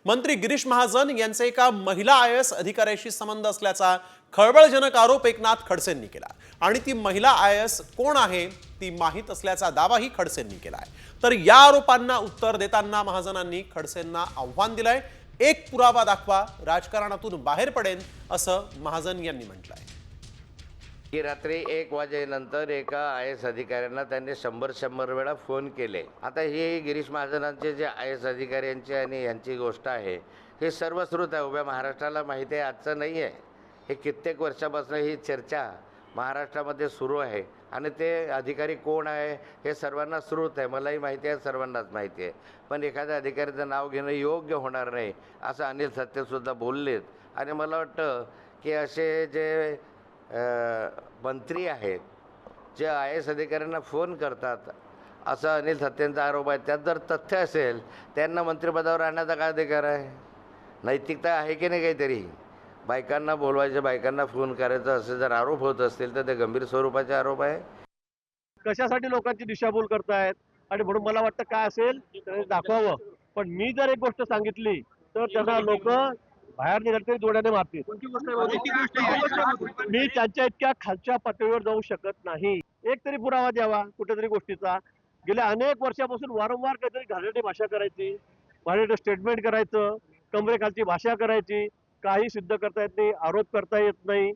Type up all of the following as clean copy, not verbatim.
मंत्री गिरीश महाजन यांचे एका महिला IAS अधिकाऱ्याशी संबंध असल्याचा खळबळजनक आरोप एकनाथ खडसेंनी केला आणि ती महिला IAS कोण आहे ती माहीत असल्याचा दावाही खडसेंनी केलाय। तर या आरोपांना उत्तर देताना महाजनांनी खडसेंना आव्हान दिलंय, एक पुरावा दाखवा, राजकारणातून बाहेर पडेन असं महाजन यांनी म्हटलंय। की रात्री 1 वाजेनंतर एका IAS अधिकाऱ्यांना त्यांनी 100 वेळा फोन केले। आता हे गिरीश महाजनांचे जे IAS अधिकाऱ्यांची आणि यांची गोष्ट आहे, हे सर्वश्रुत आहे, उभ्या महाराष्ट्राला माहिती आहे, आजचं नाही आहे। हे कित्येक वर्षापासून ही चर्चा महाराष्ट्रामध्ये सुरू आहे आणि ते अधिकारी कोण आहे हे सर्वांना श्रुत आहे, मलाही माहिती आहे, सर्वांनाच माहिती आहे। पण एखाद्या अधिकाऱ्याचं नाव घेणं योग्य होणार नाही असं अनिल सत्तेसुद्धा बोललेत। आणि मला वाटतं की असे जे मंत्री आहेत जे IAS अधिकाऱ्यांना फोन करतात असा अनिल सत्तेंचा आरोप आहे, त्यात जर तथ्य असेल त्यांना मंत्रिपदावर आणण्याचा काय अधिकार आहे? नैतिकता आहे की नाही? काहीतरी बायकांना बोलवायचं, बायकांना फोन करायचं असे जर आरोप होत असतील तर ते गंभीर स्वरूपाचे आरोप आहे। कशासाठी लोकांची दिशाभूल करतायत आणि म्हणून मला वाटतं काय असेल ते दाखवावं। पण मी जर एक गोष्ट सांगितली तर त्यांना लोक बाहेर निघाले तरी जोड्याने मारतील। मी त्यांच्या इतक्या खालच्या पातळीवर जाऊ शकत नाही। एक तरी पुरावा द्यावा कुठेतरी गोष्टीचा। गेल्या अनेक वर्षापासून वारंवार काहीतरी घाणेरडी भाषा करायची, घाणेरडं स्टेटमेंट करायचं, कमरेखालची भाषा करायची, काही सिद्ध करता येत नाही, आरोप करता येत नाही।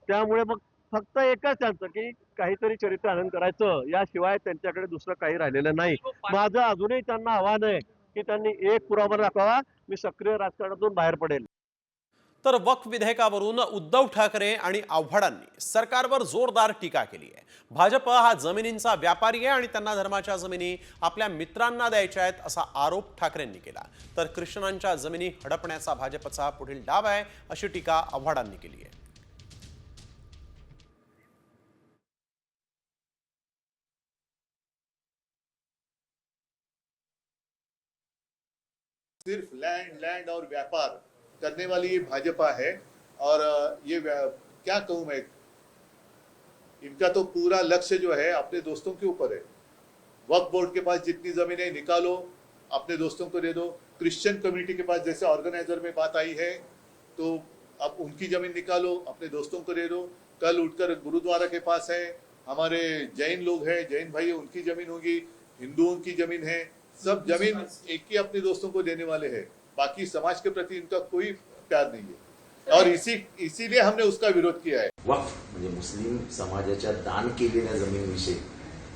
त्यामुळे मग फक्त एकच त्यांचं की काहीतरी चरित्र हनन करायचं, याशिवाय त्यांच्याकडे दुसरं काही राहिलेलं नाही। माझं अजूनही त्यांना आव्हान आहे की त्यांनी एक पुरावा दाखवावा, मी सक्रिय राजकारणातून बाहेर पडेल। तर वक्फ विधेयकावरून उद्धव ठाकरे आणि आव्हाडांनी सरकारवर जोरदार टीका केली आहे। भाजप हा जमिनींचा व्यापारी आहे आणि त्यांना धर्माच्या जमिनी आपल्या मित्रांना द्यायच्या आहेत असा आरोप ठाकरेंनी केला। तर ख्रिश्चनांच्या जमिनी हडपण्याचा भाजपचा पुढील डाव आहे अशी टीका आव्हाडांनी केली आहे। सिर्फ लैंड और व्यापार करने वाली ये भाजपा है। और ये क्या कहूं मैं, इनका तो पूरा लक्ष्य जो है अपने दोस्तों के ऊपर है। वक्फ बोर्ड के पास जितनी जमीनें निकालो अपने दोस्तों को दे दो। क्रिश्चियन कम्युनिटी के पास जैसे ऑर्गेनाइजर में बात आई है तो अब उनकी जमीन निकालो अपने दोस्तों को दे दो। कल उठकर गुरुद्वारा के पास है, हमारे जैन लोग हैं, जैन भाई उनकी जमीन होगी, हिंदुओं की जमीन है, सब जमीन एक ही अपने दोस्तों को देने वाले हैं। बाकी समाज के प्रति इनका कोई प्यार नहीं है और इसीलिए हमने उसका विरोध किया है। वक्फ म्हणजे मुस्लिम समाजाच्या दान केलेल्या जमिनीविषयी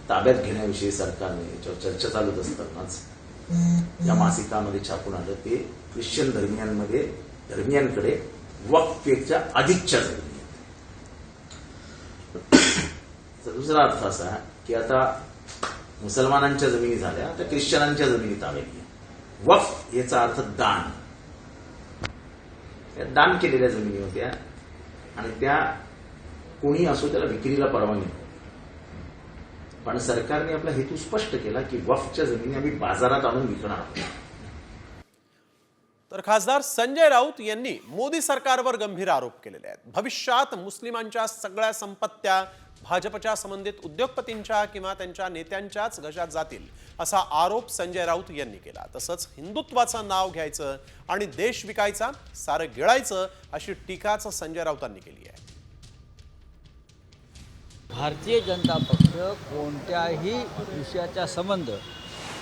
ताब्यात घेण्याविषयी सरकारने याच्यावर चर्चा चालूच असतानाच या मासिकामध्ये छापून आलं ते ख्रिश्चन धर्मियांकडे वक्फपेक्षा अधिकच्या जमिनी। दुसरा अर्थ असा की आता मुसलमानांच्या जमिनी झाल्या, आता ख्रिश्चनांच्या जमिनी ताब्यात घ्या। वक्फ याचा अर्थ दान, दान केलेल्या जमिनी होत्या आणि त्या कोणी असो त्याला विक्रीला परवानगी नाही। पण सरकारने आपला हेतू स्पष्ट केला की वक्फच्या जमिनी आम्ही बाजारात आणून विकणार आहोत। तर खासदार संजय राऊत यांनी मोदी सरकारवर गंभीर आरोप केलेले आहेत। भविष्यात मुस्लिमांच्या सगळ्या संपत्त्या भाजपच्या संबंधित उद्योगपतींच्या किंवा त्यांच्या नेत्यांच्याच घशात जातील असा आरोप संजय राऊत यांनी केला। तसंच हिंदुत्वाचं नाव घ्यायचं आणि देश विकायचा, सारं गिळायचं अशी टीकाच संजय राऊतांनी केली आहे। भारतीय जनता पक्ष कोणत्याही विषयाचा संबंध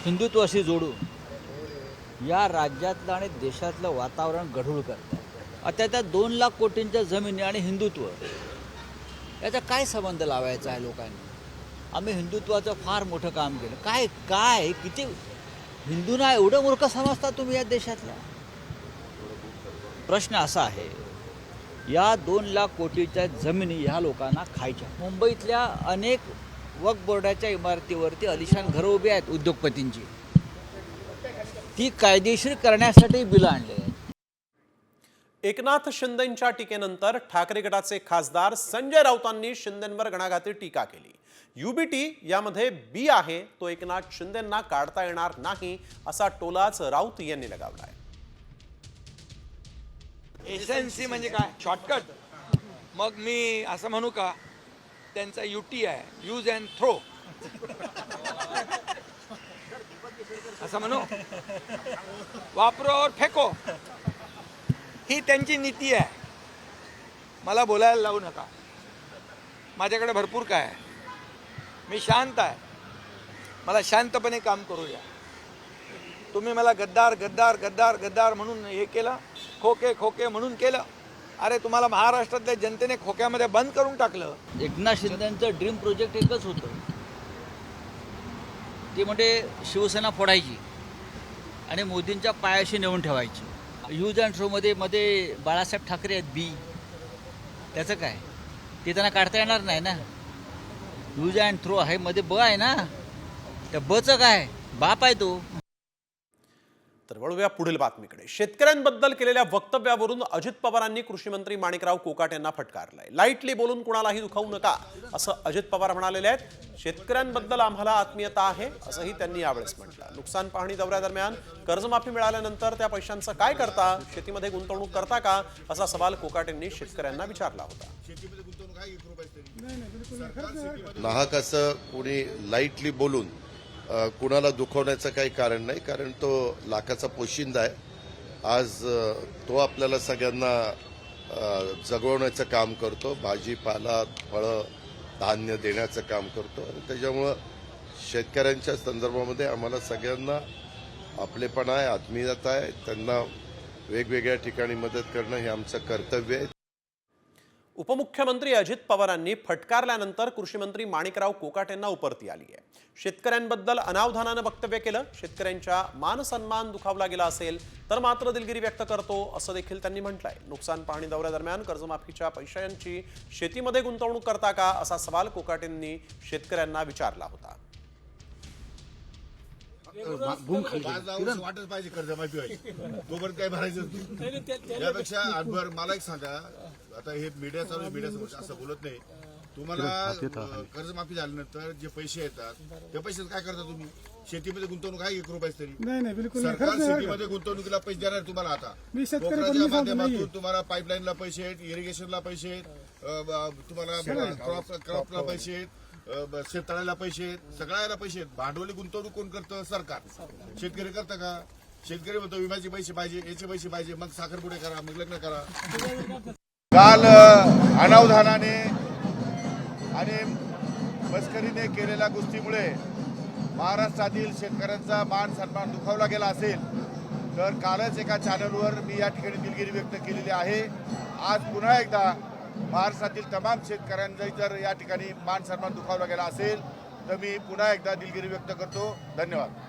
हिंदुत्वाशी जोडून या राज्यातलं आणि देशातलं वातावरण गढूळ करतात। आता त्या 2 लाख कोटींच्या जमिनी आणि हिंदुत्व याचा काय संबंध लावायचा आहे लोकांनी? आम्ही हिंदुत्वाचं फार मोठं काम केलं, काय किती हिंदूंना एवढं मूर्ख समजता तुम्ही या देशातल्या? प्रश्न असा आहे, या 2 लाख कोटीच्या जमिनी ह्या लोकांना खायच्या। मुंबईतल्या अनेक वक्फ बोर्डाच्या इमारतीवरती अलिशान घरं उभी आहेत उद्योगपतींची, ती कायदेशीर करण्यासाठी बिलं आणले आहेत। एकनाथ शिंदेंच्या टीकेनंतर ठाकरे गटाचे खासदार संजय राऊतांनी शिंदेंवर घणाघाती टीका केली। UBT यामध्ये बी आहे तो एकनाथ शिंदेंना काढता येणार नाही असा टोलाच राऊत यांनी लगावलाय। एसएनसी म्हणजे काय? शॉर्टकट? मग मी असं म्हणू का त्यांचा UT आहे, यूज अँड थ्रो। असं म्हणू, वापरो और फेको, ही त्यांची नीती आहे. मला बोलायला लावू नका. माझ्याकडे भरपूर काय आहे. मी शांत आहे. मला शांतपणे काम करू द्या. तुम्ही मला गद्दार गद्दार गद्दार गद्दार म्हणून हे केलं, खोके खोके म्हणून केलं. अरे तुम्हाला महाराष्ट्रातल्या जनतेने खोक्यामध्ये बंद करून टाकलं. एकनाथ शिंदेचं ड्रीम प्रोजेक्ट एकच होतं, ते म्हणजे शिवसेना फोडायची आणि मोदींच्या पायाशी नेऊन ठेवायची. यूज अँड थ्रोमध्ये मध्ये बाळासाहेब ठाकरे आहेत बी, त्याचं काय, ते त्यांना काढता येणार नाही ना. यूज अँड थ्रो आहे, मध्ये ब आहे ना, त्या बचं काय, बाप आहे तो. तर वळूया पुढील बातमीकडे. शेतकऱ्यांबद्दल केलेल्या वक्तव्यावरून अजित पवारांनी कृषी मंत्री माणिकराव कोकाट यांना फटकारलंय. लाईटली बोलून कुणालाही दुखावू नका असं अजित पवार म्हणालेले आहेत. शेतकऱ्यांबद्दल आम्हाला आत्मीयता आहे असंही त्यांनी यावेळेस म्हटलं. नुकसान पाहणी दौऱ्यादरम्यान कर्जमाफी मिळाल्यानंतर त्या पैशांचं काय करता, शेतीमध्ये गुंतवणूक करता का, असा सवाल कोकाट यांनी शेतकऱ्यांना विचारला होता. नाहक असं कोणी लाईटली बोलून कुणाला दुखवण्याचं काही कारण नाही, कारण तो लाखाचा पोशिंदा आहे. आज तो आपल्याला सगळ्यांना जगवण्याचं काम करतो, भाजीपाला फळं धान्य देण्याचं काम करतो. आणि त्याच्यामुळं शेतकऱ्यांच्या संदर्भामध्ये आम्हाला सगळ्यांना आपलेपणा आहे, आत्मीयता आहे. त्यांना वेगवेगळ्या ठिकाणी मदत करणं हे आमचं कर्तव्य आहे. उपमुख्यमंत्री अजित पवारांनी फटकारल्यानंतर कृषी मंत्री माणिकराव कोकाट यांना उपरती आली आहे. शेतकऱ्यांबद्दल अनावधानानं वक्तव्य केलं, शेतकऱ्यांच्या मान सन्मान दुखावला गेला असेल तर मात्र दिलगिरी व्यक्त करतो असं देखील त्यांनी म्हटलंय. नुकसान पाहणी दौऱ्यादरम्यान कर्जमाफीच्या पैशांची शेतीमध्ये गुंतवणूक करता का असा सवाल कोकाट यांनी शेतकऱ्यांना विचारला होता. वाटच पाहिजे कर्जमाफी व्हायची, तोपर्यंत काय भरायचं. यापेक्षा आठभर मला एक सांगा, आता हे मीडिया चालू आहे, मीडिया असं बोलत नाही. तुम्हाला कर्जमाफी झाल्यानंतर जे पैसे येतात त्या पैशाचं काय करता तुम्ही? शेतीमध्ये गुंतवणूक आहे 1 रुपयाच तरी नाही, बिलकुल सरकार शेतीमध्ये गुंतवणुकीला पैसे देणार तुम्हाला. आता पोखराच्या माध्यमातून तुम्हाला पाईपलाईनला पैसे आहेत, इरिगेशनला पैसे आहेत, तुम्हाला क्रॉपला पैसे आहेत, शेततळ्याला पैसे आहेत, सगळ्याला पैसे आहेत. भांडवली गुंतवणूक कोण करतं? सरकार. शेतकरी करतं का? शेतकरी म्हणतो विम्याचे पैसे पाहिजे, याचे पैसे पाहिजे, मग साखरपुडे करा, मग लग्न करा. काल अनावधानाने आणि मस्करीने केलेल्या गोष्टीमुळे महाराष्ट्रातील शेतकऱ्यांचा मान सन्मान दुखावला गेला असेल तर कालच एका चॅनलवर मी या ठिकाणी दिलगिरी व्यक्त केलेली आहे. आज पुन्हा एकदा महाराष्ट्रातील तमाम शेतकऱ्यांचा जर या ठिकाणी मान सन्मान दुखावला गेला असेल तर मी पुन्हा एकदा दिलगिरी व्यक्त करतो. धन्यवाद.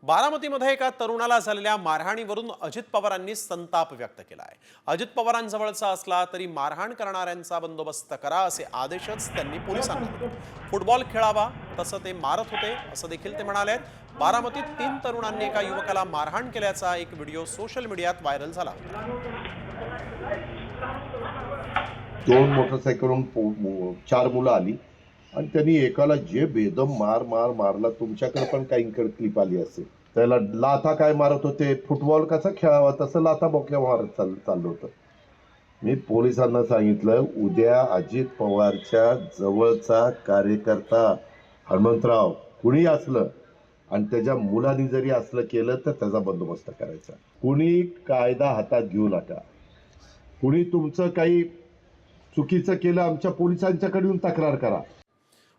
बारामतीमध्ये एका तरुणाला झालेल्या मारहाणीवरून अजित पवारांनी संताप व्यक्त केला आहे. अजित पवारांजवळचा असला तरी मारहाण करणाऱ्यांचा बंदोबस्त करा असे आदेशच त्यांनी पोलिसांना दिले. फुटबॉल खेळावा तसं ते मारत होते असं देखील ते म्हणाले. बारामतीत 3 तरुणांनी एका युवकाला मारहाण केल्याचा एक व्हिडिओ सोशल मीडियात व्हायरल झाला होता. 2 मोटरसायकलवरून 4 मुलं आली आणि त्यांनी एकाला जे बेदम मारला. तुमच्याकडे पण काही क्लिप आली असेल. त्याला लाथा काय मारत होते, फुटबॉल कसा खेळावा तसं लाथा बोक्या मारत चाललं होतं. मी पोलिसांना सांगितलं, उद्या अजित पवारच्या जवळचा कार्यकर्ता हनुमंतराव कुणी असलं आणि त्याच्या मुलांनी जरी असलं केलं तर त्याचा बंदोबस्त करायचा. कुणी कायदा हातात घेऊ नका. कुणी तुमचं काही चुकीचं केलं आमच्या पोलिसांच्याकडे येऊन तक्रार करा.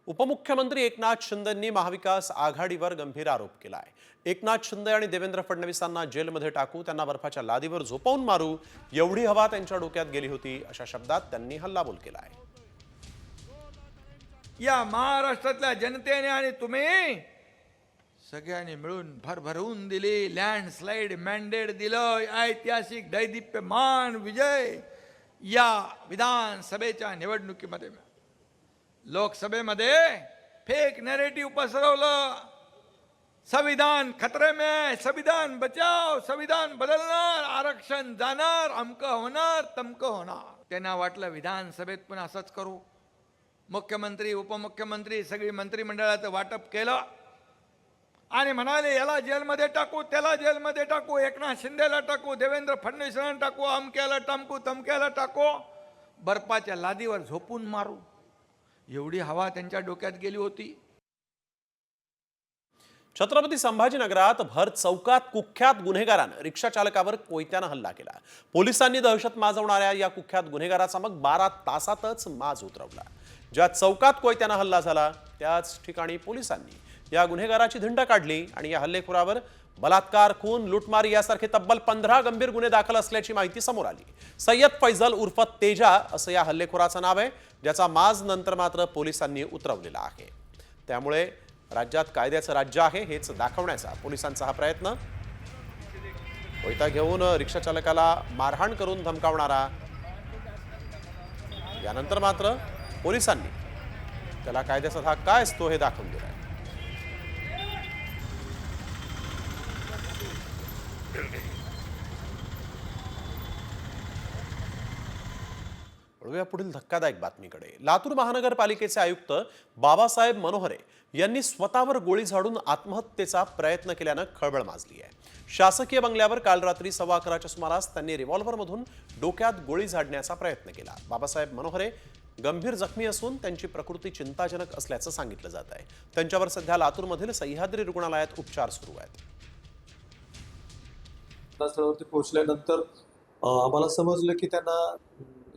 उपमुख्यमंत्री एकनाथ शिंदेंनी महाविकास आघाडीवर गंभीर आरोप केला आहे. एकनाथ शिंदे आणि देवेंद्र फडणवीसांना जेलमध्ये टाकू, त्यांना बर्फाच्या लादीवर झोपवून मारू, एवढी हवा त्यांच्या डोक्यात गेली होती अशा शब्दात त्यांनी हल्लाबोल केला आहे. या महाराष्ट्रातल्या जनतेने आणि तुम्ही सगळ्यांनी मिळून भरभरून दिली, लँडस्लाइड मॅन्डेट दिलं, ऐतिहासिक दैदिप्यमान विजय या विधानसभेच्या निवडणुकीमध्ये. लोकसभेमध्ये फेक नॅरेटिव्ह पसरवलं, संविधान खतरे में, संविधान बचाव, संविधान बदलणार, आरक्षण जाणार, अमकं होणार, तमकं होणार. त्यांना वाटलं विधानसभेत पण असंच करू. मुख्यमंत्री उपमुख्यमंत्री सगळी मंत्रिमंडळाचं वाटप केलं आणि म्हणाले याला जेलमध्ये टाकू, त्याला जेलमध्ये टाकू, एकनाथ शिंदेला टाकू, देवेंद्र फडणवीसांना टाकू, अमक्याला टाकू, तमक्याला टाकू, बर्फाच्या लादीवर झोपून मारू. एवढी हवा त्यांच्या डोक्यात गेली होती. छत्रपती संभाजीनगरात भर चौकात कुख्यात गुन्हेगारानं रिक्षा चालकावर कोयत्यानं हल्ला केला. पोलिसांनी दहशत माजवणाऱ्या या कुख्यात गुन्हेगाराचा मग 12 तासातच माज उतरवला. ज्या चौकात कोयत्यानं हल्ला झाला त्याच ठिकाणी पोलिसांनी या गुन्हेगाराची धिंड काढली आणि या हल्लेखोरावर बलात्कार, खून, लूटमारी यासारखे तब्बल 15 गंभीर गुन्हे दाखल असल्याची माहिती समोर आली. सय्यद फैजल उर्फ तेजा असं या हल्लेखोराचं नाव आहे, ज्याचा माज नंतर मात्र पोलिसांनी उतरवलेला आहे. त्यामुळे राज्यात कायद्याचं राज्य आहे हेच दाखवण्याचा पोलिसांचा हा प्रयत्न. कोयता घेऊन रिक्षा चालकाला मारहाण करून धमकावणारा, यानंतर मात्र पोलिसांनी त्याला कायद्याचा धाक काय असतो हे दाखवून दिलं. वळूया पुढील धक्कादायक बातमीकडे. लातूर महानगरपालिकेचे आयुक्त बाबासाहेब मनोहरे यांनी स्वतःवर गोळी झाडून आत्महत्येचा प्रयत्न केल्यानं खळबळ माजली आहे. शासकीय बंगल्यावर काल रात्री 11:15च्या सुमारास त्यांनी रिव्हॉल्व्हरमधून डोक्यात गोळी झाडण्याचा प्रयत्न केला. बाबासाहेब मनोहरे गंभीर जखमी असून त्यांची प्रकृती चिंताजनक असल्याचं सांगितलं जात आहे. त्यांच्यावर सध्या लातूरमधील सह्याद्री रुग्णालयात उपचार सुरू आहेत. घटनास्थळावरती पोहोचल्यानंतर आम्हाला समजलं की त्यांना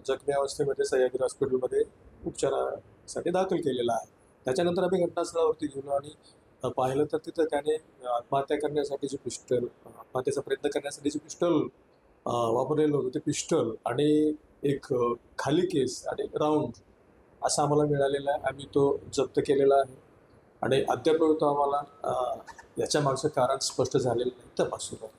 जखमी अवस्थेमध्ये सह्याद्री हॉस्पिटलमध्ये उपचारासाठी दाखल केलेला आहे. त्याच्यानंतर आम्ही घटनास्थळावरती गेलो आणि पाहिलं तर तिथं त्याने आत्महत्या करण्यासाठी जे पिस्टल, आत्महत्येचा प्रयत्न करण्यासाठी जे पिस्टल वापरलेलं होतं ते पिस्टल आणि एक खाली केस आणि राऊंड असं आम्हाला मिळालेलं आहे. आम्ही तो जप्त केलेला आहे आणि अद्याप आम्हाला याच्या मागचं कारण स्पष्ट झालेलं नाही, तपास सुरू आहे.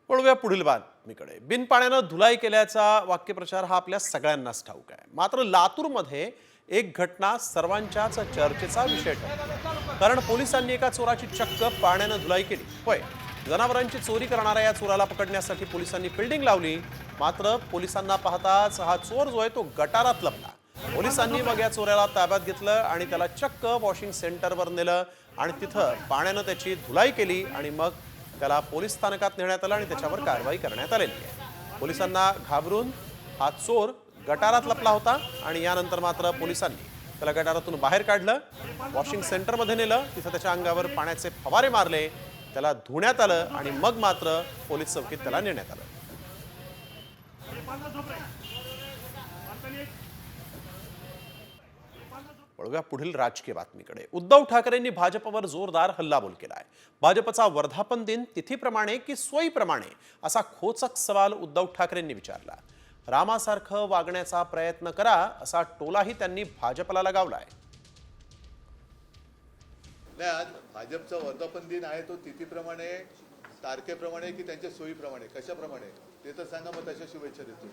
वळूया पुढील बातमीकडे. बिनपाण्यानं धुलाई केल्याचा वाक्यप्रचार हा आपल्या सगळ्यांनाच ठाऊक आहे. मात्र लातूरमध्ये एक घटना सर्वांच्याच चर्चेचा विषय ठरली. कारण पोलिसांनी एका चोराची चक्क पाण्यानं धुलाई केली. होय, जनावरांची चोरी करणाऱ्या या चोराला पकडण्यासाठी पोलिसांनी फिल्डिंग लावली. मात्र पोलिसांना पाहताच हा चोर जो आहे तो गटारात लपला. पोलिसांनी मग या चोराला ताब्यात घेतलं आणि त्याला चक्क वॉशिंग सेंटरवर नेलं आणि तिथं पाण्यानं त्याची धुलाई केली आणि मग त्याला पोलीस स्थानकात नेण्यात आलं आणि त्याच्यावर कारवाई करण्यात आलेली आहे. पोलिसांना घाबरून हा चोर गटारात लपला होता आणि यानंतर मात्र पोलिसांनी त्याला गटारातून बाहेर काढलं, वॉशिंग सेंटरमध्ये नेलं, तिथं त्याच्या अंगावर पाण्याचे फवारे मारले, त्याला धुण्यात आलं आणि मग मात्र पोलीस चौकीत त्याला नेण्यात आलं. वळूया पुढील राजकीय बातमीकडे. उद्धव ठाकरेंनी भाजपवर जोरदार हल्लाबोल केलाय. भाजपचा वर्धापन दिन तिथीप्रमाणे की सोयीप्रमाणे असा खोचक सवाल उद्धव ठाकरेंनी विचारला. रामासारखं वागण्याचा प्रयत्न करा असा टोलाही त्यांनी भाजपला लगावलाय. नाही, आज भाजपचा वर्धापन दिन आहे तो तिथीप्रमाणे, तारखेप्रमाणे की त्यांच्या सोयीप्रमाणे, कशाप्रमाणे ते तर सांगा, मग तशा शुभेच्छा देतो.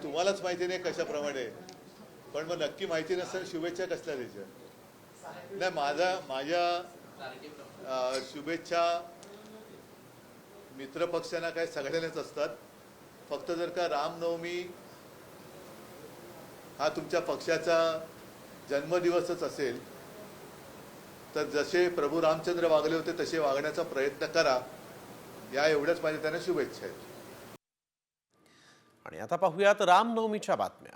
तुम्हालाच माहिती नाही कशाप्रमाणे, पण मग नक्की माहिती नसताना शुभेच्छा कसल्या द्यायच्या? नाही, माझ्या शुभेच्छा मित्रपक्षांना काय सगळ्यांनाच असतात. फक्त जर का रामनवमी हा तुमच्या पक्षाचा जन्मदिवसच असेल तर जसे प्रभू रामचंद्र वागले होते तसे वागण्याचा प्रयत्न करा, या एवढ्याच माझ्या त्यांना शुभेच्छा आहेत. आणि आता पाहूयात रामनवमीच्या बातम्या.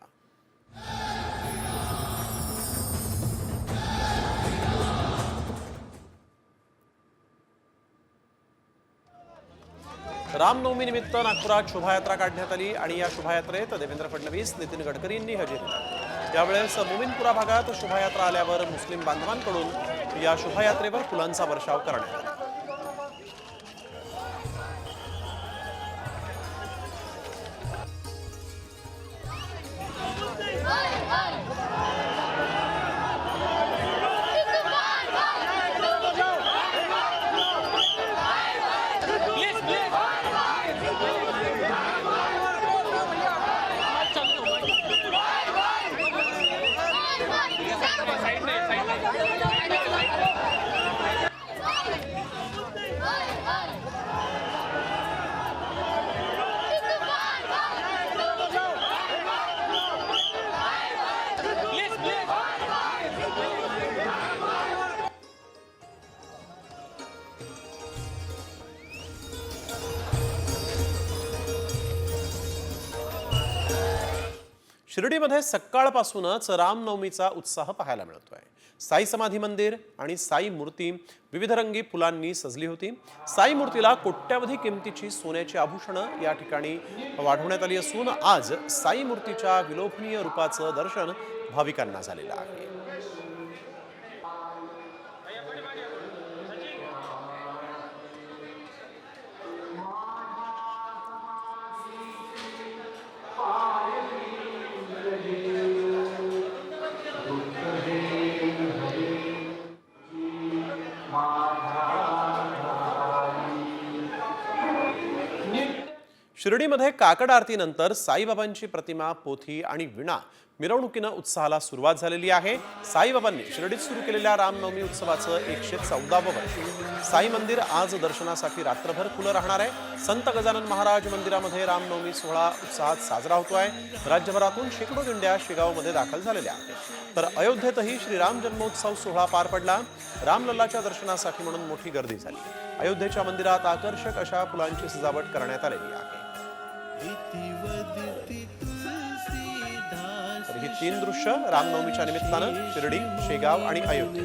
रामनवमी निमित्त नागपुरात शोभायात्रा काढण्यात आली आणि या शोभायात्रेत देवेंद्र फडणवीस, नितीन गडकरींनी हजेरी लावली. यावेळेस मोमिनपुरा भागात शोभायात्रा आल्यावर मुस्लिम बांधवांकडून या शोभायात्रेवर फुलांचा वर्षाव करण्यात आला. शिर्डीमध्ये सकाळपासूनच रामनवमीचा उत्साह पाहायला मिळतोय. साई समाधी मंदिर आणि साई मूर्ती विविध रंगी फुलांनी सजली होती. साई मूर्तीला कोट्यावधी किमतीची सोन्याची आभूषणं या ठिकाणी वाढवण्यात आली असून आज साई मूर्तीच्या विलोभनीय रूपाचं दर्शन भाविकांना झालेलं आहे. शिर्डीमध्ये काकड आरतीनंतर साईबाबांची प्रतिमा, पोथी आणि विणा मिरवणुकीनं उत्साहाला सुरुवात झालेली आहे. साईबाबांनी शिर्डीत सुरू केलेल्या रामनवमी उत्सवाचं 114वं वर्ष. साई मंदिर आज दर्शनासाठी रात्रभर खुलं राहणार आहे. संत गजानन महाराज मंदिरामध्ये रामनवमी सोहळा उत्साहात साजरा होतोय. राज्यभरातून शेकडो दिंड्या शेगावमध्ये दाखल झालेल्या आहेत. तर अयोध्येतही श्रीराम जन्मोत्सव सोहळा पार पडला. रामलल्लाच्या दर्शनासाठी म्हणून मोठी गर्दी झाली. अयोध्येच्या मंदिरात आकर्षक अशा फुलांची सजावट करण्यात आलेली आहे. तर ही 3 दृश्य रामनवमीच्या निमित्तानं शिर्डी, शेगाव आणि अयोध्या.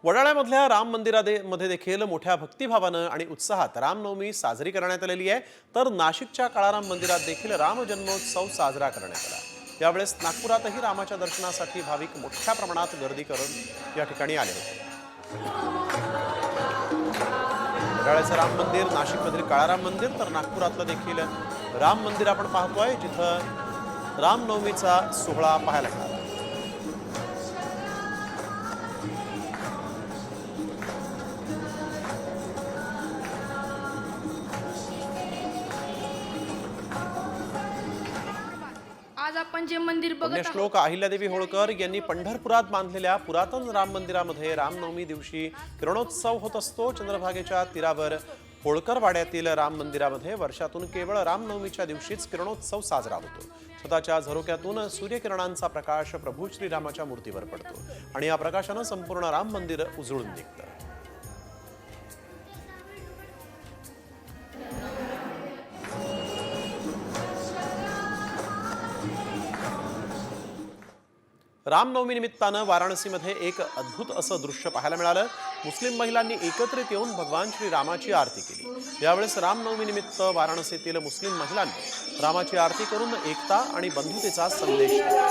वडाळ्यामधल्या राम मंदिरामध्ये देखील मोठ्या भक्तिभावानं आणि उत्साहात रामनवमी साजरी करण्यात आलेली आहे. तर नाशिकच्या काळाराम मंदिरात देखील राम जन्मोत्सव साजरा करण्यात आला. यावेळेस नागपुरातही रामाच्या दर्शनासाठी भाविक मोठ्या प्रमाणात गर्दी करून या ठिकाणी आले होते. वडाळ्याचं राम मंदिर, नाशिकमधील काळाराम मंदिर, तर नागपुरातलं देखील राम मंदिर आपण पाहतोय, जिथं रामनवमीचा सोहळा पाहायला मिळाला. आज आपण जे मंदिर बघत आहोत, पुण्यश्लोक अहिल्यादेवी होळकर यांनी पंढरपुरात बांधलेल्या पुरातन राम मंदिरामध्ये रामनवमी दिवशी किरणोत्सव होत असतो. चंद्रभागेच्या तीरावर होळकर वाड्यातील राम मंदिरामध्ये वर्षातून केवळ रामनवमीच्या दिवशीच किरणोत्सव साजरा होतो. स्वतःच्या झरोक्यातून सूर्यकिरणांचा प्रकाश प्रभू श्रीरामाच्या मूर्तीवर पडतो आणि या प्रकाशानं संपूर्ण राम मंदिर उजळून निघतं. रामनवमी निमित्तानं वाराणसीमध्ये एक अद्भुत असं दृश्य पाहायला मिळालं. मुस्लिम महिलांनी एकत्रित येऊन भगवान श्रीरामाची आरती केली. यावेळेस रामनवमी निमित्त वाराणसीतील मुस्लिम महिलांनी रामाची आरती करून एकता आणि बंधुतेचा संदेश दिला.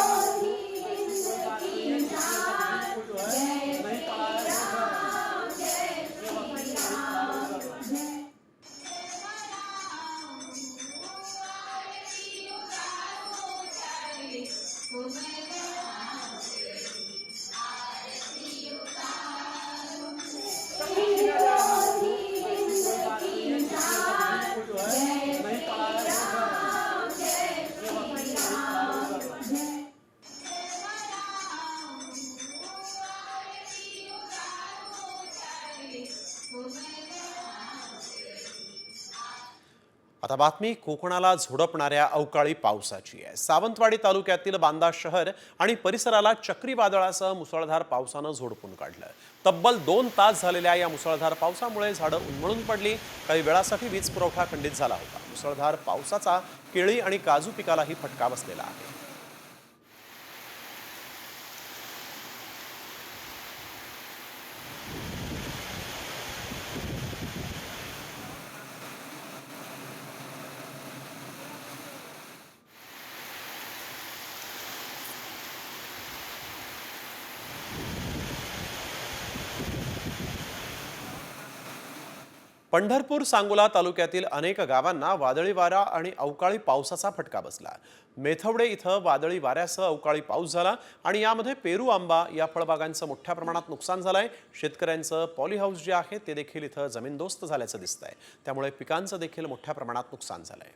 आता बातमी कोकणाला झोडपणाऱ्या अवकाळी पावसाची आहे. सावंतवाडी तालुक्यातील बांदा शहर आणि परिसराला चक्रीवादळासह मुसळधार पावसानं झोडपून काढलं. तब्बल 2 तास झालेल्या या मुसळधार पावसामुळे झाडं उन्मळून पडली. काही वेळासाठी वीज पुरवठा खंडित झाला होता. मुसळधार पावसाचा केळी आणि काजू पिकालाही फटका बसलेला आहे. पंढरपूर सांगोला तालुक्यातील अनेक गावांना वादळी वारा आणि अवकाळी पावसाचा फटका बसला. मेथवडे इथं वादळी वाऱ्यासह अवकाळी पाऊस झाला आणि यामध्ये पेरू आंबा या फळबागांचं मोठ्या प्रमाणात नुकसान झालंय. शेतकऱ्यांचं पॉली हाऊस जे आहे ते देखील इथं जमीनदोस्त झाल्याचं दिसतंय. त्यामुळे पिकांचं देखील मोठ्या प्रमाणात नुकसान झालंय.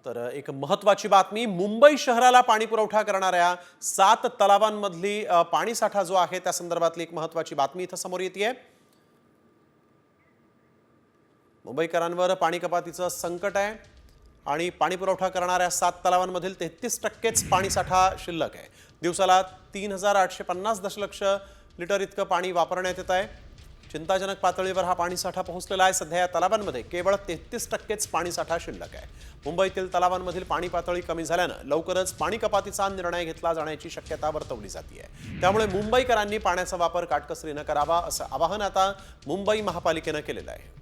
तर एक महत्त्वाची बातमी, मुंबई शहराला पाणी पुरवठा करणाऱ्या 7 तलावांमधली पाणीसाठा जो आहे त्या संदर्भातली एक महत्त्वाची बातमी इथं समोर येते. मुंबईकरांवर पाणी कपातीचं संकट आहे आणि पाणी पुरवठा करणाऱ्या 7 तलावांमधील 33%च पाणीसाठा शिल्लक आहे. दिवसाला 3850 दशलक्ष लिटर इतकं पाणी वापरण्यात येत आहे. चिंताजनक पातळीवर हा पाणीसाठा पोहोचलेला आहे. सध्या या तलावांमध्ये केवळ 33%च पाणीसाठा शिल्लक आहे. मुंबईतील तलावांमधील पाणी पातळी कमी झाल्यानं लवकरच पाणी कपातीचा निर्णय घेतला जाण्याची शक्यता वर्तवली जाते. त्यामुळे मुंबईकरांनी पाण्याचा वापर काटकसरीनं करावा असं आवाहन आता मुंबई महापालिकेनं केलेलं आहे.